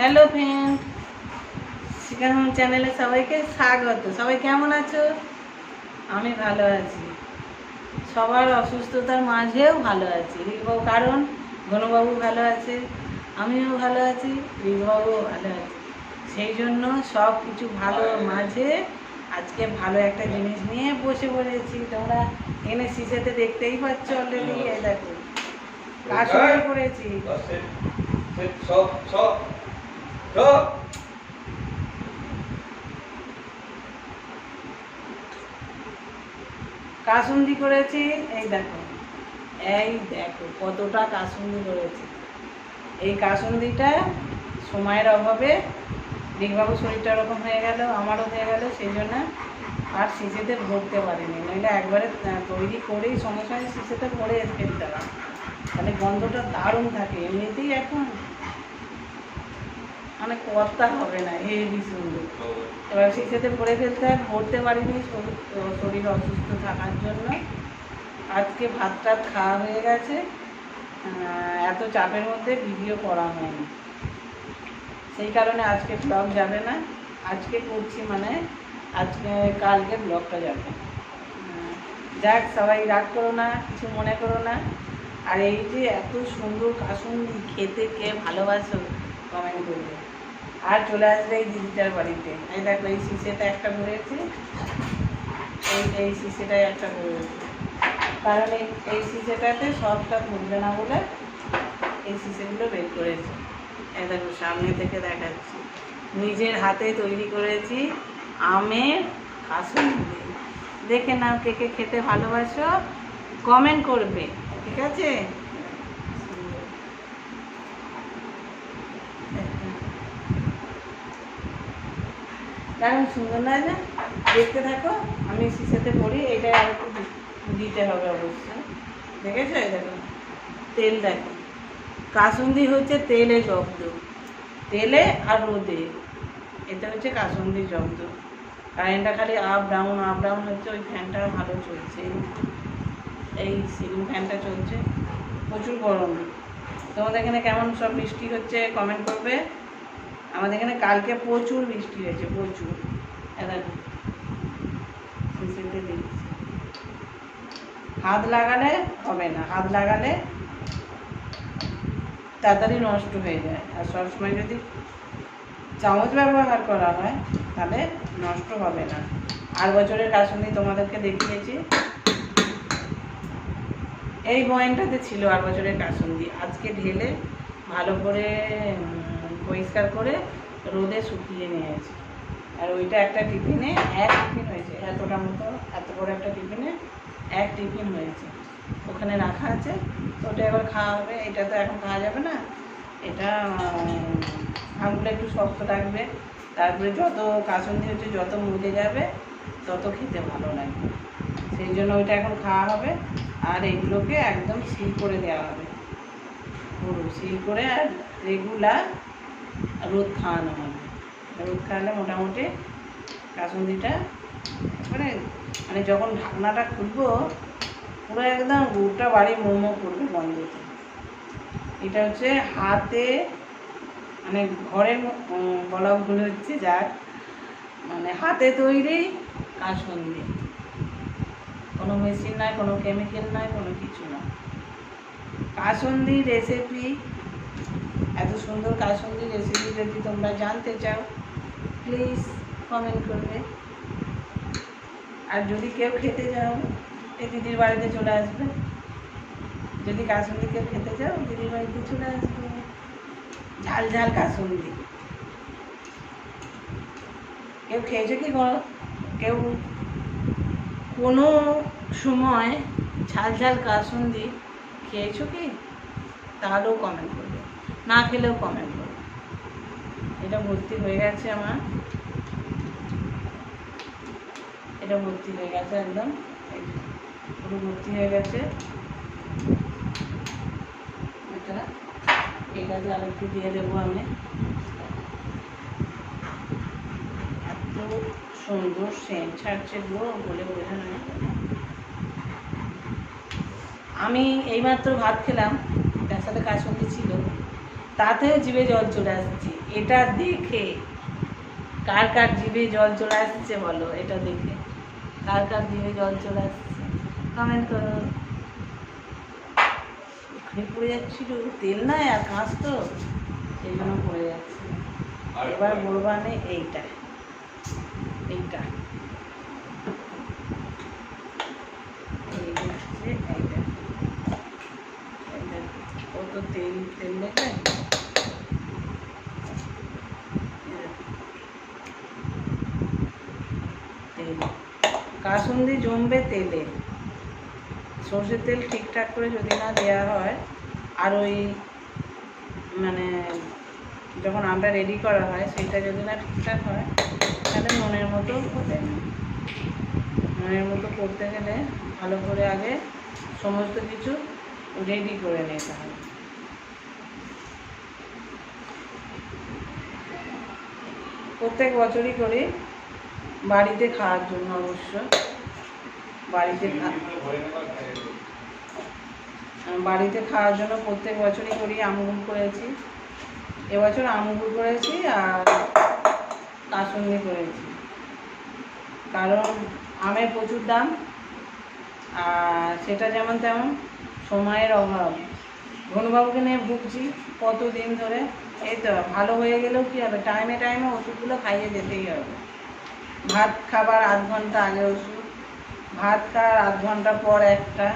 Hello friend, শিখার home চ্যানেলে সবাইকে স্বাগত। সবাই কেমন আছো? আমি ভালো আছি। সবার অসুস্থতার মাঝেও ভালো আছি। রিকবাবু কারণ ঘনবাবু ভালো আছে, আমিও ভালো আছি, রিকবাবুও ভালো আছে। সেই জন্য সব কিছু ভালো মাঝে আজকে ভালো একটা জিনিস নিয়ে বসে পড়েছি। তোমরা এনে শিশেতে দেখতেই পাচ্ছ অলরেডি। এই দেখো কাশি করেছি। কাসুন্দি করেছি। এই দেখো কতটা কাসুন্দি করেছি। এই কাসুন্দিটা সময়ের অভাবে রিকবাবুর শরীরটা ওরকম হয়ে গেল, আমারও হয়ে গেল, সেই জন্য আর শিশেতে ভরতে পারিনি। নইলে একবারে তৈরি করেই সঙ্গে সঙ্গে শিশেতে ভরে ফেলতে হবে, তাহলে গন্ধটা দারুণ থাকে। এমনিতেই এখন মানে কর্তা হবে না, হেভি সুন্দর। এবার শিশেতে ভরে ফেলতে হয়, ভরতে পারিনি শরীর অসুস্থ থাকার জন্য। আজকে ভাত টাত খাওয়া হয়ে গেছে, এত চাপের মধ্যে ভিডিও করা হয়নি, সেই কারণে আজকে ব্লগ যাবে না। আজকে করছি মানে আজকে কালকে ব্লগটা যাবে। যাক, সবাই রাগ করো না, কিছু মনে করো না। আর এই যে এত সুন্দর কাসুন্দি খেতে কে ভালোবাসো কমেন্ট করবে। আর চলে আসবে এই দিদিটার বাড়িতে। এই দেখো এই শিশেটা একটা ভরেছি, এই শিশেটাই একটা ভরেছি, কারণ এই শিশেটাতে সবটা ভরবে না বলে এই শিশেগুলো বের করেছি। এই দেখো সামনে থেকে দেখাচ্ছি, নিজের হাতে তৈরি করেছি আমের কাসুন্দি। দেখে নাও কে কে খেতে ভালোবাসো, কমেন্ট করবে, ঠিক আছে? কারণ সুন্দর না যে দেখতে থাকো, আমি শিশেতে পড়ি। এইটা আর একটু দিতে হবে অবশ্যই। দেখেছো? এই দেখো তেল, দেখো কাসুন্দি হচ্ছে তেলে জব্দ, তেলে আর রোদে, এটা হচ্ছে কাসুন্দি জব্দ। কারেন্টটা খালি আপ ডাউন হচ্ছে। ওই ফ্যানটা ভালো চলছে, এই সিলিং ফ্যানটা চলছে, প্রচুর গরম। তোমাদের এখানে কেমন সব বৃষ্টি হচ্ছে কমেন্ট করবে। আমাদের এখানে কালকে প্রচুর বৃষ্টি হয়েছে, প্রচুর। হাত লাগালে হবে না, হাত লাগালে তাড়াতাড়ি নষ্ট হয়ে যায়। আর সবসময় যদি চামচ ব্যবহার করা হয় তাহলে নষ্ট হবে না। আর বছরের কাসুন্দি তোমাদেরকে দেখিয়েছি, এই বয়ানটাতে ছিল আর বছরের কাসুন্দি। আজকে ঢেলে ভালো করে পরিষ্কার করে রোদে শুকিয়ে নিয়েছি। আর ওইটা একটা টিফিনে, এক টিফিন হয়েছে, এতটা মতো, এত বড় একটা টিফিনে এক টিফিন হয়েছে, ওখানে রাখা আছে। তো ওটা এবার খাওয়া হবে। এটা তো এখন খাওয়া যাবে না, এটা আঙুলে একটু শক্ত লাগবে। তারপরে যত কাসুন্দি হচ্ছে, যত মুজে যাবে তত খেতে ভালো লাগবে, সেই জন্য ওইটা এখন খাওয়া হবে। আর এইগুলোকে একদম সিল করে দেওয়া হবে, পুরো সিল করে। আর রেগুলার রোদ খাওয়ানো হবে। রোদ খাওয়ালে মোটামুটি কাসুন্দিটা মানে যখন ঢাকনাটা খুলবো পুরো একদম গোটা বাড়ি মোমো করবে গন্ধতে। এটা হচ্ছে হাতে মানে ঘরের বলা ভুল হচ্ছে, যার মানে হাতে তৈরি কাসুন্দি, কোনো মেশিন নয়, কোনো কেমিক্যাল নয়, কোনো কিছু না। কাসুন্দি রেসিপি, এত সুন্দর কাসুন্দি রেসিপি যদি তোমরা জানতে চাও প্লিজ কমেন্ট করবে। আর যদি কেউ খেতে চাও এই দিদির বাড়িতে চলে আসবে। যদি কাসুন্দি কেউ খেতে চাও দিদির বাড়িতে চলে আসবে। ঝাল ঝাল কাসুন্দি কেউ খেয়েছো কি? কেউ কোনো সময় ঝাল ঝাল কাসুন্দি খেয়েছো কি? তাহলেও কমেন্ট করবে, না খেলেও কমেন্ট করবে। এটা ভর্তি হয়ে গেছে আমার, এটা ভর্তি হয়ে গেছে একদম, পুরো ভর্তি হয়ে গেছে। এটাতে আর একটু দিয়ে দেবো আমি। এত সুন্দর সেন্ট ছাড়ছে গো, বলে বোঝানো যায় না। আমি এইমাত্র ভাত খেলাম, তার সাথে কাসুন্দি ছিল, তাতেও জিভে জল চলে আসছে। এটা দেখে কার কার জিভে জল চলে আসছে বলো, এটা দেখে কার কার জিভে জল চলে আসছে কমেন্ট করো। ওখানে পড়ে যাচ্ছিল, তেল নাই আর কাঁচ তো সেই জন্য পড়ে যাচ্ছে। এবার বলবানে এইটা এইটা এইটা কত তেল তেল দেখবেন। তেল কাসুন্দি জমবে তেলে, সর্ষের তেল ঠিকঠাক করে যদি না দেওয়া হয় আর ওই মানে যখন আমটা রেডি করা হয় সেটা যদি না ঠিকঠাক হয় তাহলে মনের মতো হবে না। মনের মতো করতে গেলে ভালো করে আগে সমস্ত কিছু রেডি করে নিতে হবে। প্রত্যেক বছরই করি, বাড়িতে খাওয়ার জন্য অবশ্য। বাড়িতে খাওয়ার জন্য প্রত্যেক বছরই করি। আমগুল করেছি, এবছর আমগুল করেছি আর কাসুন্দি করেছি, কারণ আমের প্রচুর দাম আর সেটা যেমন তেমন সময়ের অভাব। ঘনুবাবুকে নিয়ে ভুগছি কতদিন ধরে। এই তো ভালো হয়ে গেলেও কী হবে, টাইমে টাইমে ওষুধগুলো খাইয়ে যেতেই হবে। ভাত খাবার আধ ঘন্টা আগে ওষুধ, ভাত খাওয়ার আধ ঘন্টা পর একটা,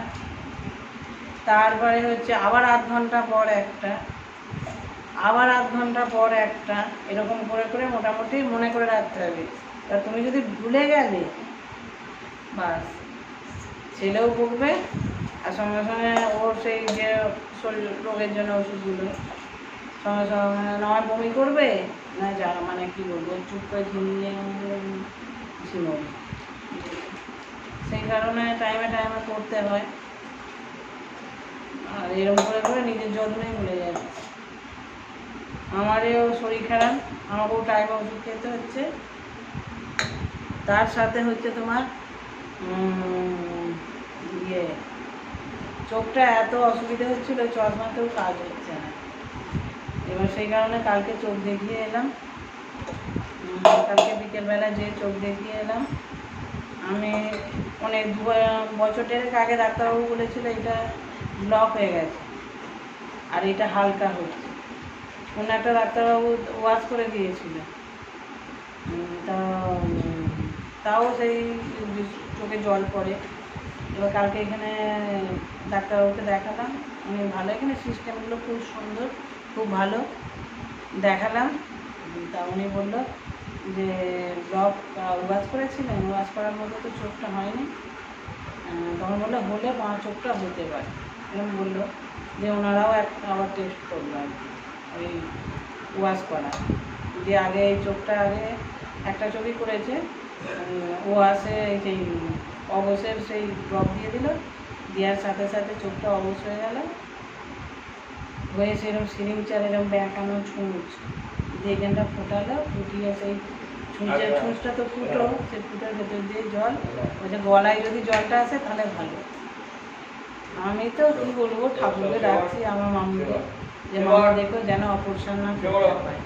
তারপরে হচ্ছে আবার আধ ঘন্টা পর একটা, আবার আধ ঘন্টা পর একটা, এরকম করে করে মোটামুটি মনে করে রাখতে হবে। তা তুমি যদি ভুলে গেলে বাস ছেলেও ভুগবে আর সঙ্গে সঙ্গে ওর সেই যে শরীর রোগের জন্য ওষুধগুলো সঙ্গে সঙ্গে নয় বমি করবে না যা মানে কী বলবো চুপ করে ঝিমিয়ে ঝিমোবে। সেই কারণে টাইমে টাইমে করতে হয় আর এরকম করে করে নিজের যত্নই ভুলে যাচ্ছে। আমারও শরীর খারাপ, আমাকেও টাইমে ওষুধ খেতে হচ্ছে, তার সাথে হচ্ছে তোমার চোখটা এত অসুবিধা হচ্ছিল, চশমাতেও কাজ হচ্ছে না। এবার সেই কারণে কালকে চোখ দেখিয়ে এলাম, কালকে বিকেলবেলা যে চোখ দেখিয়ে এলাম। আমি অনেক 2 বছর দেড়েক আগে ডাক্তারবাবু বলেছিল এটা ব্লক হয়ে গেছে আর এটা হালকা হচ্ছে। অন্য একটা ডাক্তারবাবু ওয়াশ করে দিয়েছিল, তাও সেই চোখে জল পড়ে। এবার কালকে এখানে ডাক্তারবাবুকে দেখালাম, উনি ভালো, এখানে সিস্টেমগুলো খুব সুন্দর, খুব ভালো। দেখালাম, তা উনি বললো যে ব্লক ওয়াশ করেছিলেন, ওয়াশ করার মতো তো চোখটা হয়নি। তখন বললো হলে চোখটা হতে পারে, এরকম বললো। যে ওনারাও আবার টেস্ট করলো আর কি ওই ওয়াশ করা, যে আগে এই চোখটা আগে একটা চোখই করেছে, ওয়াশে সেই অবসের সেই ড্রপ দিয়ে দিল, দেওয়ার সাথে সাথে চোখটা অবশ হয়ে গেল, হয়ে সেরকম সিরিঞ্চার এরকম ব্যাঁকানো ছুঁচ দিয়ে এখানটা ফোটালো, ফুটিয়ে সেই ছুঁচটা তো ফুটো, সে ফুটোর ভেতর দিয়ে জল, বলছে গলায় যদি জলটা আসে তাহলে ভালো। আমি তো কী বলবো, ঠাকুরকে ডাকছি আমার মামুকে যে মামা দেখো যেন অপারেশন না করতে হয়।